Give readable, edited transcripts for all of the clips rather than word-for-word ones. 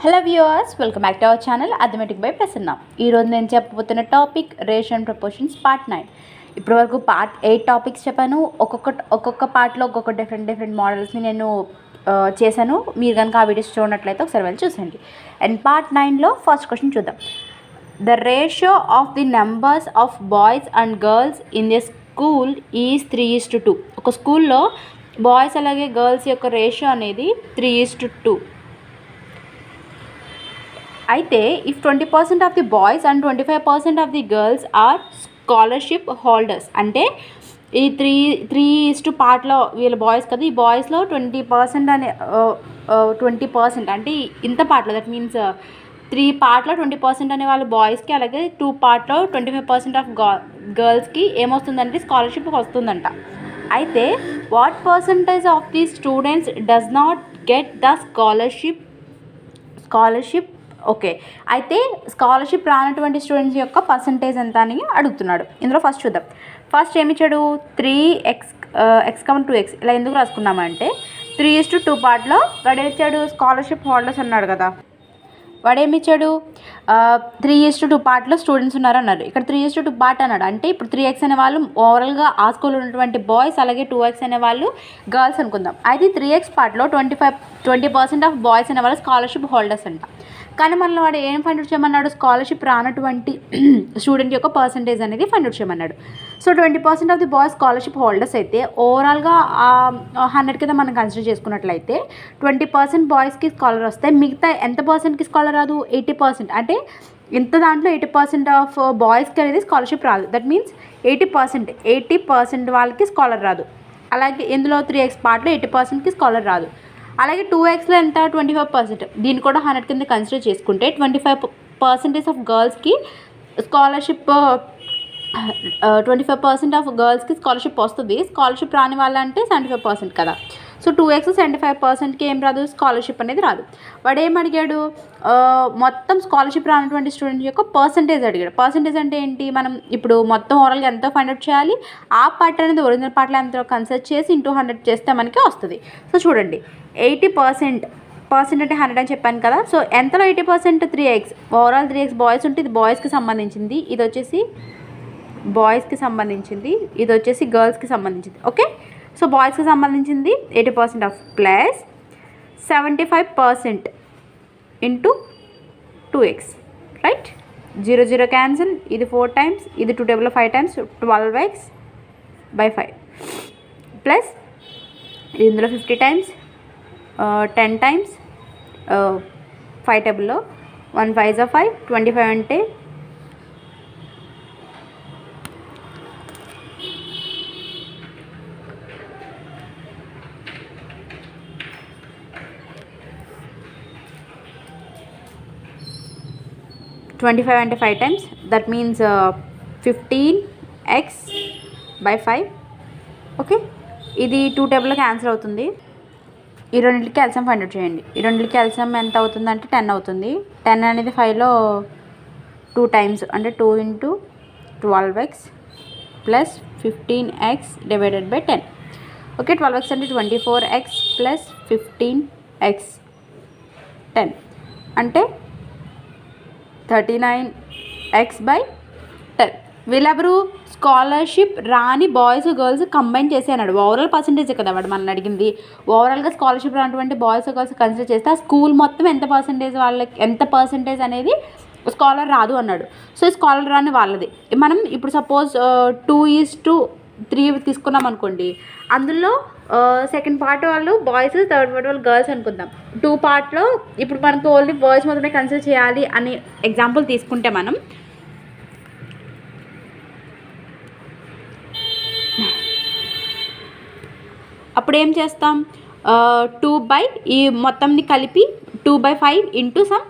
Hello viewers, welcome back to our channel arithmetic by Prasanna. ఈరోజు నేను చెప్పబోతున్న topic ratio and proportions part 9. ఇప్పటివరకు part 8 topics చెప్పాను. ఒక్కొక్క పార్ట్లో ఒక్కొక్క డిఫరెంట్ మోడల్స్ని నేను చేశాను. మీరు కనుక ఆ వీడియోస్ చూడనట్లయితే ఒకసారి వెళ్ళి చూసండి. అండ్ పార్ట్ 9లో ఫస్ట్ క్వశ్చన్ చూద్దాం. The ratio of the numbers of boys and girls in the school is 3:2. ఒక స్కూల్లో బాయ్స్ అలాగే గర్ల్స్ యొక్క రేషియో అనేది 3:2. అయితే if 20% of the boys and 25% of the girls are scholarship holders, అంటే ఈ three పార్ట్లో వీళ్ళ బాయ్స్ కదా, ఈ బాయ్స్లో 20% అనే 20% అంటే ఇంత పార్ట్లో, దట్ మీన్స్ 3 పార్ట్లో 20% అనే వాళ్ళ బాయ్స్కి, అలాగే 2 పార్ట్లో 25% ఆఫ్ గర్ల్స్కి ఏమొస్తుందంటే స్కాలర్షిప్ వస్తుందంట. అయితే what percentage of the students does not get the scholarship? Okay, అయితే స్కాలర్షిప్ రానటువంటి స్టూడెంట్స్ యొక్క పర్సంటేజ్ ఎంత అని అడుగుతున్నాడు. ఇందులో ఫస్ట్ చూద్దాం. ఫస్ట్ ఏమి ఇచ్చాడు? 3x 2x ఇలా ఎందుకు రాసుకున్నామంటే 3:2 పార్ట్లో వాడు ఇచ్చాడు స్కాలర్షిప్ హోల్డర్స్ అన్నాడు కదా, వాడేమిచ్చాడు 3:2 పార్ట్లో స్టూడెంట్స్ ఉన్నారు అన్నారు. ఇక్కడ 3:2 పార్ట్ అన్నాడు. అంటే ఇప్పుడు 3x అనే వాళ్ళు ఓవరాల్గా ఆ స్కూల్లో ఉన్నటువంటి బాయ్స్, అలాగే 2x అనే వాళ్ళు గర్ల్స్ అనుకుందాం. అయితే 3x పార్ట్లో 20% ఆఫ్ బాయ్స్ అనే వాళ్ళు స్కాలర్షిప్ హోల్డర్స్ అంట. కానీ మనల్ని వాడు ఏం ఫైండ్ అవుట్ చేయమన్నాడు? స్కాలర్షిప్ రానటువంటి స్టూడెంట్ యొక్క పర్సంటేజ్ అనేది ఫైండ్ అవుట్ చేయమన్నాడు. So 20% of the boys scholarship holders అయితే ఓవరాల్గా 100 కింద మనం కన్సిడర్ చేసుకున్నట్లయితే 20% బాయ్స్కి స్కాలర్ వస్తే మిగతా ఎంత పర్సెంట్కి స్కాలర్ రాదు? 80%. అంటే ఇంత దాంట్లో 80% ఆఫ్ బాయ్స్కి అనేది స్కాలర్షిప్ రాదు. దట్ మీన్స్ 80% వాళ్ళకి స్కాలర్ రాదు. అలాగే ఇందులో 3x పార్ట్లో 80%కి స్కాలర్ రాదు. అలాగే 2xలో ఎంత? 25%. దీన్ని కూడా 100 కింద కన్సిడర్ చేసుకుంటే 25% ఆఫ్ గర్ల్స్కి స్కాలర్షిప్ 25% ఆఫ్ గర్ల్స్కి స్కాలర్షిప్ వస్తుంది. స్కాలర్షిప్ రాని వాళ్ళంటే 75% కదా. సో 2x 75%కి ఏం రాదు? స్కాలర్షిప్ అనేది రాదు. వాడు ఏం అడిగాడు? మొత్తం స్కాలర్షిప్ రానటువంటి స్టూడెంట్ యొక్క పర్సంటేజ్ అడిగాడు. పర్సంటేజ్ అంటే ఏంటి? మనం ఇప్పుడు మొత్తం ఓవరాల్గా ఎంతో ఫైండ్ అవుట్ చేయాలి. ఆ పార్ట్ అనేది ఒరిజినల్ పార్ట్లో ఎంతో కన్సిడర్ చేసి ఇంటూ 100 చేస్తే మనకి వస్తుంది. సో చూడండి, 80% అంటే 100 అని చెప్పాను కదా. సో ఎంతలో 80%? 3x. ఓవరాల్ 3x బాయ్స్ ఉంటే ఇది బాయ్స్కి సంబంధించింది, ఇది వచ్చేసి బాయ్స్కి సంబంధించింది, ఇది వచ్చేసి గర్ల్స్కి సంబంధించింది. ఓకే, సో బాయ్స్కి సంబంధించింది 80% of plus 75% into 2x, right? 0 cancel, ఇది 4 టైమ్స్, ఇది 2 టేబుల్లో 5 టైమ్స్, 12x/5 ప్లస్ ఇందులో 50 టైమ్స్, 10 టైమ్స్, 5 టేబుల్లో 1 5 5, 25 అంటే 25 అంటే 5 times, that means 15x/5. Okay, ఇది 2 టేబుల్లో క్యాన్సిల్ అవుతుంది. ఈ రెండింటికి క్యాల్సియం ఫైండ్ అవుట్ చేయండి. ఈ రెండింటికి క్యాల్సియం ఎంత అవుతుందంటే 10 అవుతుంది. 10 అనేది 5లో 2 టైమ్స్, అంటే 2 × 12x plus 15x/10. Okay, 12x అంటే 24x ప్లస్ 15x/10 అంటే 39x/10. వీళ్ళెవరు? స్కాలర్షిప్ రాని బాయ్స్ గర్ల్స్ కంబైన్ చేసి అన్నాడు. ఓవరాల్ పర్సంటేజ్ కదా వాడు మనల్ని అడిగింది. ఓవరాల్గా స్కాలర్షిప్ రానటువంటి బాయ్స్ గర్ల్స్ కన్సిడర్ చేస్తే ఆ స్కూల్ మొత్తం ఎంత పర్సంటేజ్ అనేది స్కాలర్ రాదు అన్నాడు. సో స్కాలర్ రాని వాళ్ళది మనం ఇప్పుడు సపోజ్ 2:3 తీసుకున్నాం అనుకోండి. అందులో సెకండ్ పార్ట్ వాళ్ళు బాయ్స్, థర్డ్ పార్ట్ వాళ్ళు గర్ల్స్ అనుకుందాం. 2 పార్ట్లో ఇప్పుడు మనకు ఓన్లీ బాయ్స్ మాత్రమే కన్సిడర్ చేయాలి అని ఎగ్జాంపుల్ తీసుకుంటే మనం అప్పుడు ఏం చేస్తాం? 2 ఈ మొత్తంని కలిపి 2/5 ఇంటూ సమ్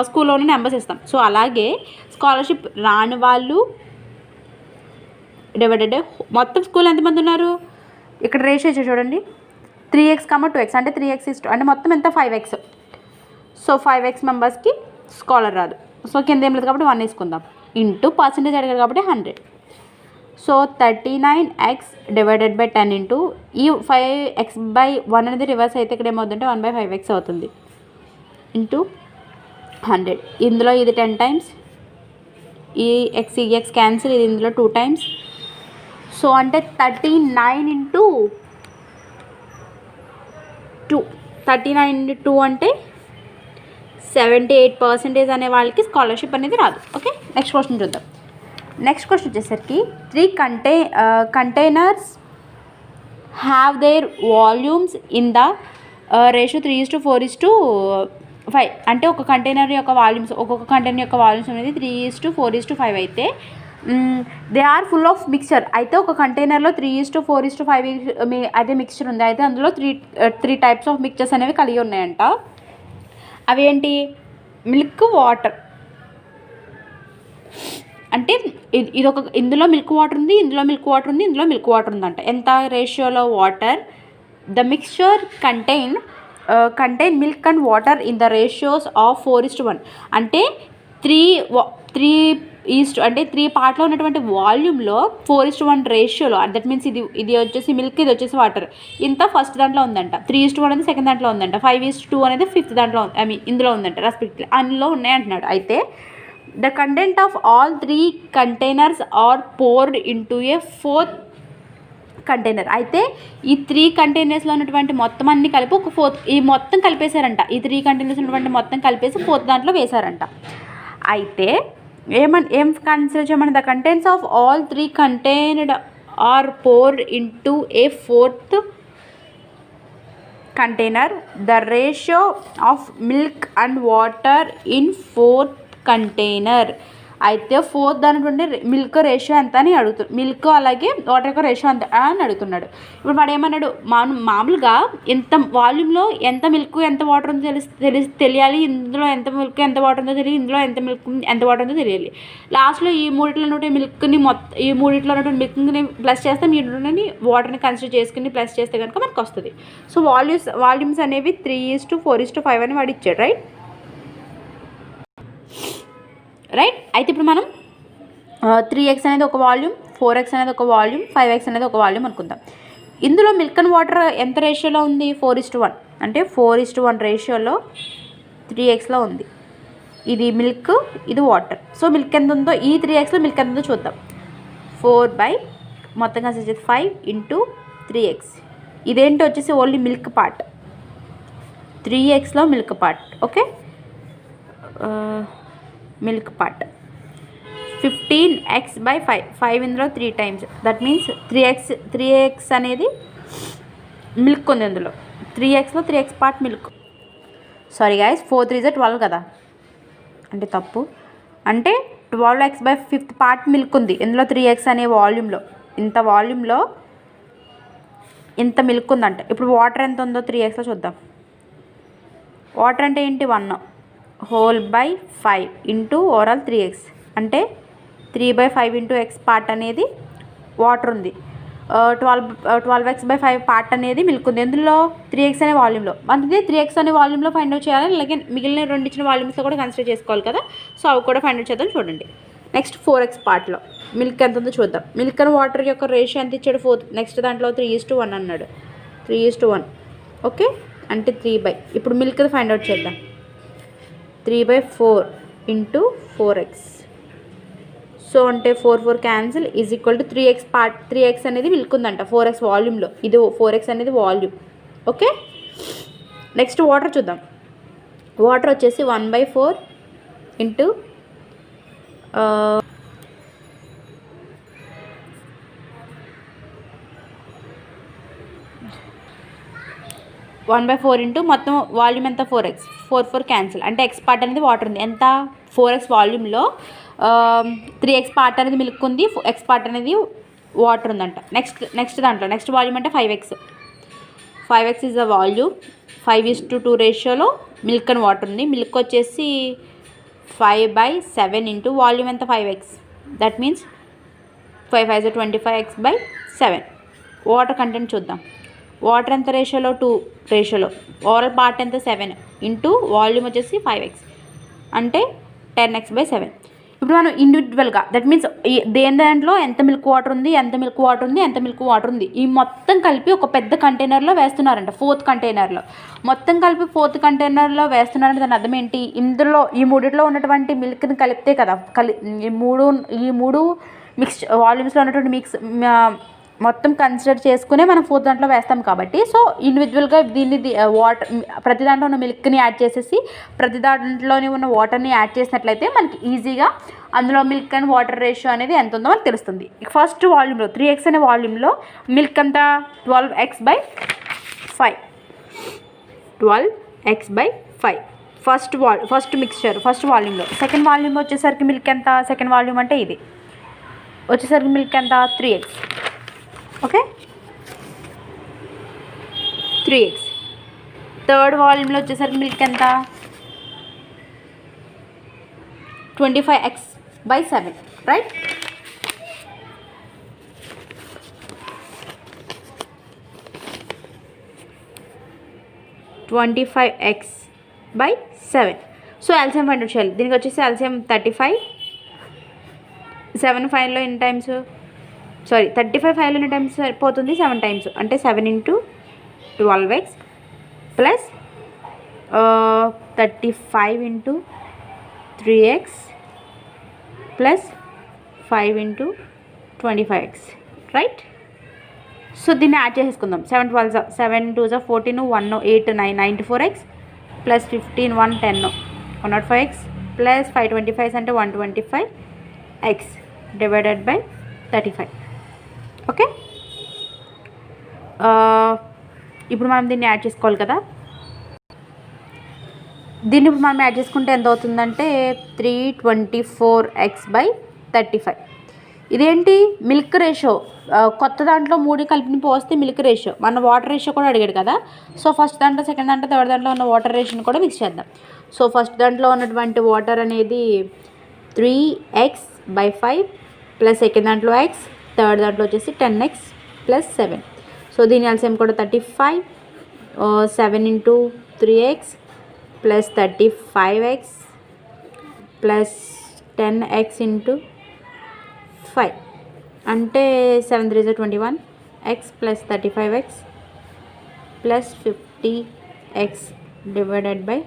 స్కూల్లోనే నెంబర్స్ ఇస్తాం. సో అలాగే స్కాలర్షిప్ రాని వాళ్ళు డివైడెడ్ మొత్తం స్కూల్ ఎంతమంది ఉన్నారు? ఇక్కడ రేషియో చూడండి, 3x, 2x అంటే 3x అంటే మొత్తం ఎంత? 5x. సో 5x మెంబర్స్కి స్కాలర్ రాదు. సో కింద ఏం లేదు కాబట్టి 1 వేసుకుందాం. ఇంటూ పర్సంటేజ్ అడిగారు కాబట్టి 100. సో 39x/10 ఇంటూ ఈ 5x/1 అనేది రివర్స్ అయితే ఇక్కడ ఏమవుతుందంటే 1/5x అవుతుంది. ఇంటూ 100. ఇందులో ఇది 10 టైమ్స్, ఈ ఎక్స్ క్యాన్సిల్, ఇది ఇందులో 2 టైమ్స్. సో అంటే 39 ఇంటూ 2, 39 ఇంటూ 2 అంటే 78% అనే వాళ్ళకి స్కాలర్షిప్ అనేది రాదు. ఓకే, నెక్స్ట్ క్వశ్చన్ చూద్దాం. నెక్స్ట్ క్వశ్చన్ వచ్చేసరికి 3 containers have their volumes in the ratio 3:4:5. అంటే ఒక కంటైనర్ యొక్క వాల్యూమ్స్, ఒక్కొక్క కంటైనర్ యొక్క వాల్యూమ్స్ అనేది 3:4:5 అయితే they are full of mixture. అయితే ఒక కంటైనర్లో 3:4:5 అదే మిక్చర్ ఉంది. అయితే అందులో త్రీ టైప్స్ ఆఫ్ మిక్చర్స్ అనేవి కలిగి ఉన్నాయంట. అవి ఏంటి? Milk, water. అంటే ఇందులో మిల్క్ వాటర్ ఉంది, ఇందులో మిల్క్ వాటర్ ఉంది, ఇందులో మిల్క్ వాటర్ ఉందంట. ఎంత రేషియోలో? Water. The mixture contain milk and water in the ratios of 4:1. అంటే 3 పార్ట్లో ఉన్నటువంటి వాల్యూమ్లో 4:1 రేషియోలో. దట్ మీన్స్ ఇది వచ్చేసి మిల్క్, ఇది వచ్చేసి వాటర్. ఇంత ఫస్ట్ దాంట్లో ఉందంట. 3:1 అనేది సెకండ్ దాంట్లో ఉందంట. 5:2 అనేది ఫిఫ్త్ దాంట్లో ఇందులో ఉందంట రెస్పెక్టివ్లీ. అందులో ఉన్నాయి అంటున్నాడు. అయితే the content of all 3 containers are poured into a 4th container. అయితే ఈ 3 కంటైనర్స్లో ఉన్నటువంటి మొత్తం అన్ని కలిపి ఒక 4th, ఈ మొత్తం కలిపేశారంట. ఈ 3 కంటైనర్స్ ఉన్నటువంటి మొత్తం కలిపేసి 4th దాంట్లో వేశారంట. అయితే ఏం కన్సిడర్ చేయమని? The contents of all 3 containers are poured into a 4th container. The ratio of milk and water in 4th container. అయితే 4th దానిటువంటి మిల్క్ రేషియో ఎంత అని అడుగుతున్నాడు. మిల్క్ అలాగే వాటర్ యొక్క రేషియో ఎంత అని అడుగుతున్నాడు. ఇప్పుడు వాడు ఏమన్నాడు? మామూలుగా ఎంత వాల్యూమ్లో ఎంత మిల్క్ ఎంత వాటర్ ఉందో తెలియాలి. ఇందులో ఎంత మిల్క్ ఎంత వాటర్ ఉందో తెలియాలి. ఇందులో ఎంత మిల్క్ ఎంత వాటర్ ఉందో తెలియాలి. లాస్ట్లో ఈ మూడిట్లో ఉన్నటువంటి మిల్క్ని ఈ మూడిట్లో ఉన్నటువంటి మిల్క్ని ప్లస్ చేస్తే మీరుని వాటర్ని కన్సిడర్ చేసుకుని ప్లస్ చేస్తే కనుక మనకు వస్తుంది. సో వాల్యూమ్స్ అనేవి 3:4:5 అని వాడు ఇచ్చాడు. రైట్. అయితే ఇప్పుడు మనం 3x అనేది ఒక వాల్యూమ్, 4x అనేది ఒక వాల్యూమ్, 5x అనేది ఒక వాల్యూమ్ అనుకుందాం. ఇందులో మిల్క్ అండ్ వాటర్ ఎంత రేషియోలో ఉంది? 4:1. అంటే 4:1 రేషియోలో 3xలో ఉంది. ఇది మిల్క్, ఇది వాటర్. సో మిల్క్ ఎంత ఉందో, ఈ 3xలో మిల్క్ ఎంత ఉందో చూద్దాం. 4 మొత్తంగా 5 ఇంటూ 3x. ఇదేంటి వచ్చేసి ఓన్లీ మిల్క్ పార్ట్. 3xలో milk part. Okay, milk part 15x/5. 5 ఇందులో 3 టైమ్స్. దట్ మీన్స్ 3x అనేది మిల్క్ ఉంది అందులో. 3xలో 3x part milk. Sorry guys, 4 3 12 కదా, అంటే తప్పు. అంటే 12x/5 పార్ట్ మిల్క్ ఉంది ఇందులో. 3x అనే వాల్యూమ్లో, ఇంత వాల్యూమ్లో ఇంత మిల్క్ ఉందంట. ఇప్పుడు వాటర్ ఎంత ఉందో 3xలో చూద్దాం. వాటర్ అంటే ఏంటి? 1/5 ఇంటూ ఓవరాల్ 3x. అంటే 3/5 ఇంటూ x పార్ట్ అనేది వాటర్ ఉంది. 12x/5 పార్ట్ అనేది మిల్క్ ఉంది. ఎందులో? 3x అనే వాల్యూమ్లో. అంటే 3x అనే వాల్యూమ్లో ఫైండ్ అవుట్ చేయాలి. అలాగే మిగిలిన 2 ఇచ్చిన వాల్యూమ్స్లో కూడా కన్సిడర్ చేసుకోవాలి కదా. సో అవి కూడా ఫైండ్ అవుట్ చేద్దాం. చూడండి. నెక్స్ట్ 4x పార్ట్లో మిల్క్ ఎంత ఉందో చూద్దాం. మిల్క్ అండ్ వాటర్ యొక్క రేషియో ఎంత ఇచ్చాడు? 4. నెక్స్ట్ దాంట్లో 3:1 అన్నాడు. 3:1. ఓకే, అంటే 3 ఇప్పుడు మిల్క్ ఫైండ్ అవుట్ చేద్దాం. 3/4 ఇంటూ 4x. సో అంటే 4 cancel is equal to 3x part. 3x అనేది మిల్క్ ఉందంట 4x వాల్యూమ్లో. ఇది 4x అనేది వాల్యూమ్. ఓకే, నెక్స్ట్ వాటర్ చూద్దాం. వాటర్ వచ్చేసి 1/4 ఇంటూ 1/4 ఇంటూ మొత్తం వాల్యూమ్ ఎంత? 4x. 4 క్యాన్సిల్. అంటే x పార్ట్ అనేది వాటర్ ఉంది. ఎంత? 4x వాల్యూమ్లో 3x పార్ట్ అనేది మిల్క్ ఉంది, x పార్ట్ అనేది వాటర్ ఉందంట. నెక్స్ట్ దాంట్లో నెక్స్ట్ వాల్యూమ్ అంటే 5x. 5x is the volume. 5:2 రేషియోలో మిల్క్ అండ్ వాటర్ ఉంది. మిల్క్ వచ్చేసి 5/7 ఇంటూ వాల్యూమ్ ఎంత? 5x. That means 5 5 25x/7. Water content చూద్దాం. వాటర్ ఎంత రేషియోలో? 2 రేషియోలో. ఓవరాల్ పార్ట్ ఎంత? 7 ఇంటూ వాల్యూమ్ వచ్చేసి 5x. అంటే 10x/7. ఇప్పుడు మనం ఇండివిజువల్గా దట్ మీన్స్ దాంట్లో ఎంత మిల్క్ వాటర్ ఉంది, ఎంత మిల్క్ వాటర్ ఉంది ఈ మొత్తం కలిపి ఒక పెద్ద కంటైనర్లో వేస్తున్నారంట. 4th కంటైనర్లో మొత్తం కలిపి 4th కంటైనర్లో వేస్తున్నారంటే దాని అర్థం ఏంటి, ఇందులో ఈ మూడిట్లో ఉన్నటువంటి మిల్క్ని కలిపితే కదా ఈ మూడు మిక్స్ వాల్యూమ్స్లో ఉన్నటువంటి మొత్తం కన్సిడర్ చేసుకునే మనం 4th దాంట్లో వేస్తాం కాబట్టి, సో ఇండివిజువల్గా దీన్ని వాటర్ ప్రతి దాంట్లో ఉన్న మిల్క్ని యాడ్ చేసేసి ప్రతి దాంట్లోని ఉన్న వాటర్ని యాడ్ చేసినట్లయితే మనకి ఈజీగా అందులో మిల్క్ అండ్ వాటర్ రేషియో అనేది ఎంత ఉందో మనకు తెలుస్తుంది. ఫస్ట్ వాల్యూమ్లో 3x అనే వాల్యూమ్లో మిల్క్ అంతా 12x/5 12x/5 ఫస్ట్ వాల్యూమ్లో. సెకండ్ వాల్యూమ్ వచ్చేసరికి మిల్క్ ఎంత, సెకండ్ వాల్యూమ్ అంటే ఇది వచ్చేసరికి మిల్క్ ఎంత 3x. Okay 3x. థర్డ్ వాల్యూమ్లో వచ్చేసరికి మిల్క్ ఎంత 25x/7 right. So LCM find out చేయాలి. దీనికి వచ్చేసి ఎల్సిఎం 35, 7 5లో ఎన్ని టైమ్స్, 35 5లో ఎన్ని టైమ్స్ సరిపోతుంది, 7 టైమ్స్ అంటే 7 × 12x plus 35 × 3x plus 5 × 25x right. So దీన్ని యాడ్ చేసేసుకుందాం. 7 2 14, 1 8 9 94x ప్లస్ 15 1 10 105x ప్లస్ 5 25 అంటే 125x డివైడెడ్ బై 35. ఓకే ఇప్పుడు మనం దీన్ని యాడ్ చేసుకోవాలి కదా. దీన్ని ఇప్పుడు మనం యాడ్ చేసుకుంటే ఎంత అవుతుందంటే 324x/35. ఇదేంటి మిల్క్ రేషియో, కొత్త దాంట్లో 3 కలిపి పోస్తే మిల్క్ రేషియో, మన వాటర్ రేషియో కూడా అడిగాడు కదా. సో ఫస్ట్ దాంట్లో, సెకండ్ దాంట్లో, థర్డ్ దాంట్లో ఉన్న వాటర్ రేషియోని కూడా మిక్స్ చేద్దాం. సో ఫస్ట్ దాంట్లో ఉన్నటువంటి వాటర్ అనేది 3x/5 ప్లస్ సెకండ్ దాంట్లో x, థర్డ్ దాంట్లో వచ్చేసి 10x ప్లస్ 7. సో దీని ఎల్సిఎం కూడా 35, 7 × 3x plus 35x plus 10x × 5 అంటే 7 3 21x plus 35x plus 50x divided by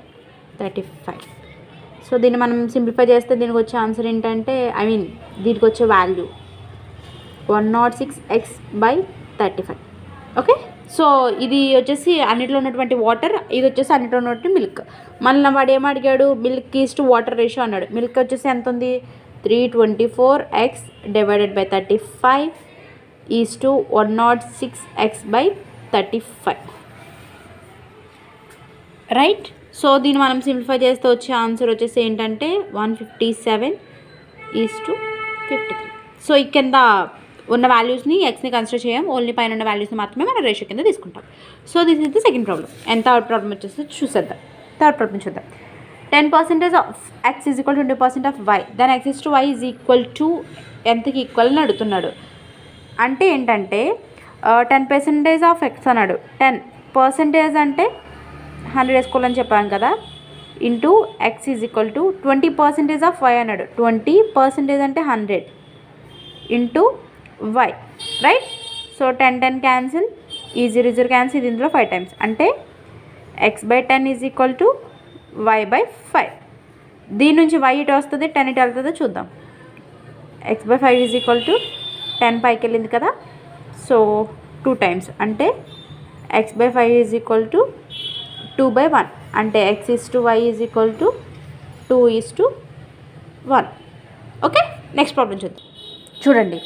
35. So దీన్ని మనం సింప్లిఫై చేస్తే దీనికి వచ్చే ఆన్సర్ ఏంటంటే దీనికి వచ్చే వాల్యూ 106x/35. ఓకే సో ఇది వచ్చేసి అన్నిట్లో ఉన్నటువంటి వాటర్, ఇది వచ్చేసి అన్నిట్లో ఉన్నటువంటి మిల్క్. మళ్ళీ వాడు ఏమడిగాడు, milk is to water ratio అన్నాడు. మిల్క్ వచ్చేసి ఎంత ఉంది 324x divided by 35 is to 106x/35 right. So దీన్ని మనం సింప్లిఫై చేస్తే వచ్చే ఆన్సర్ వచ్చేసి ఏంటంటే 157:53. సో ఈ కింద ఉన్న వాల్యూస్ని ఎక్స్ని కన్సిడర్ చేయం, ఓన్లీ పైన ఉన్న వాల్యూస్ని మాత్రమే మనం రేషియో కింద తీసుకుంటాం. So this is the second problem. Third problem వచ్చేసి చూసేద్దాం. థర్డ్ ప్రాబ్లం చూద్దాం. 10% of x is equal 20% of y, దాని x is to y is equal to ఎంతకి ఈక్వల్ అని అడుగుతున్నాడు. అంటే ఏంటంటే 10% ఆఫ్ x అన్నాడు, 10% అంటే 100 వేసుకోవాలని చెప్పాను కదా, into x is equal to 20% of y అన్నాడు, 20% అంటే 100 into y right. So 10 cancel, ఈ 0 క్యాన్సిల్, ఇది ఇందులో 5 టైమ్స్ అంటే x/10 is equal to y/5. దీని నుంచి y ఇటు వస్తుంది, 10 ఇటు వెళ్తుందో చూద్దాం. x/5 ఈజ్ ఈక్వల్ టు 10 పైకి వెళ్ళింది కదా, సో 2 టైమ్స్ అంటే x/5 ఈజ్ ఈక్వల్ టు 2/1 అంటే x is to y is equal to 2:1. Okay next problem చూద్దాం. చూడండి,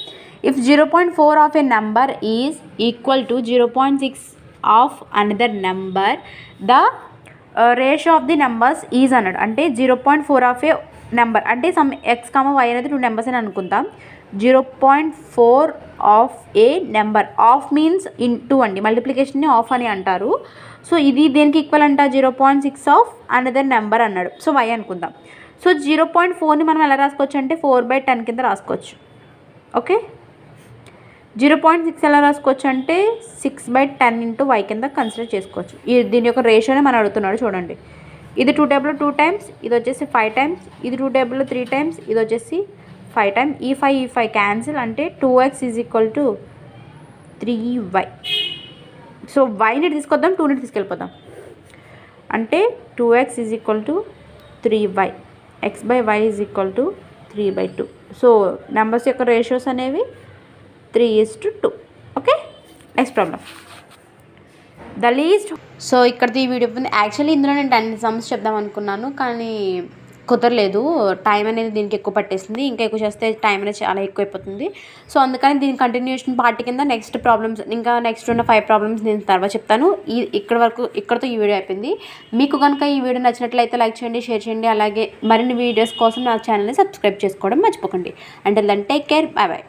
if 0.4 of A number is equal to 0.6 of another number, the ratio of the numbers is అన్నాడు. అంటే 0.4 of A number అంటే some x, y అనేది 2 numbers అని అనుకుందాం. 0.4 of A number, of means into అండి, మల్టిప్లికేషన్ని of అని అంటారు. సో ఇది దేనికి ఈక్వల్ అంట 0.6 ఆఫ్ అనదర్ నెంబర్ అన్నాడు. సో y అనుకుందాం. సో 0.4ని మనం ఎలా రాసుకోవచ్చు అంటే 4/10 కింద రాసుకోవచ్చు. ఓకే 0.6 ఎలా రాసుకోవచ్చు అంటే 6/10 ఇంటూ y కింద కన్సిడర్ చేసుకోవచ్చు. దీని యొక్క రేషియోనే మనం అడుగుతున్నాడు చూడండి. ఇది 2 టేబుల్లో 2 టైమ్స్, ఇది వచ్చేసి 5 టైమ్స్, ఇది 2 టేబుల్లో 3 టైమ్స్, ఇది వచ్చేసి 5 టైమ్స్. ఈ 5 క్యాన్సిల్ అంటే 2x is equal to 3y. So వైని తీసుకొద్దాం, 2ని తీసుకెళ్ళిపోదాం. అంటే 2x is equal to 3y, x/y is equal to 3/2. So numbers యొక్క రేషియోస్ అనేవి 3:2. Okay, next problem. The least. So ఇక్కడిది ఈ వీడియో ఉంది. యాక్చువల్లీ ఇందులో నేను 10 సమ్స్ చెప్దాం అనుకున్నాను, కానీ కుదరలేదు. టైం అనేది దీనికి ఎక్కువ పట్టేసింది. ఇంకా ఎక్కువ చేస్తే టైం అనేది చాలా ఎక్కువ అయిపోతుంది. సో అందుకని దీని కంటిన్యూషన్ పార్ట్ కింద నెక్స్ట్ ప్రాబ్లమ్స్, ఇంకా నెక్స్ట్ ఉన్న 5 ప్రాబ్లమ్స్ నేను తర్వాత చెప్తాను. ఇక్కడతో ఈ వీడియో అయిపోయింది. మీకు కనుక ఈ వీడియో నచ్చినట్లయితే లైక్ చేయండి, షేర్ చేయండి. అలాగే మరిన్ని వీడియోస్ కోసం నా ఛానల్ని సబ్స్క్రైబ్ చేసుకోవడం మర్చిపోకండి. అంటే then take care, bye bye.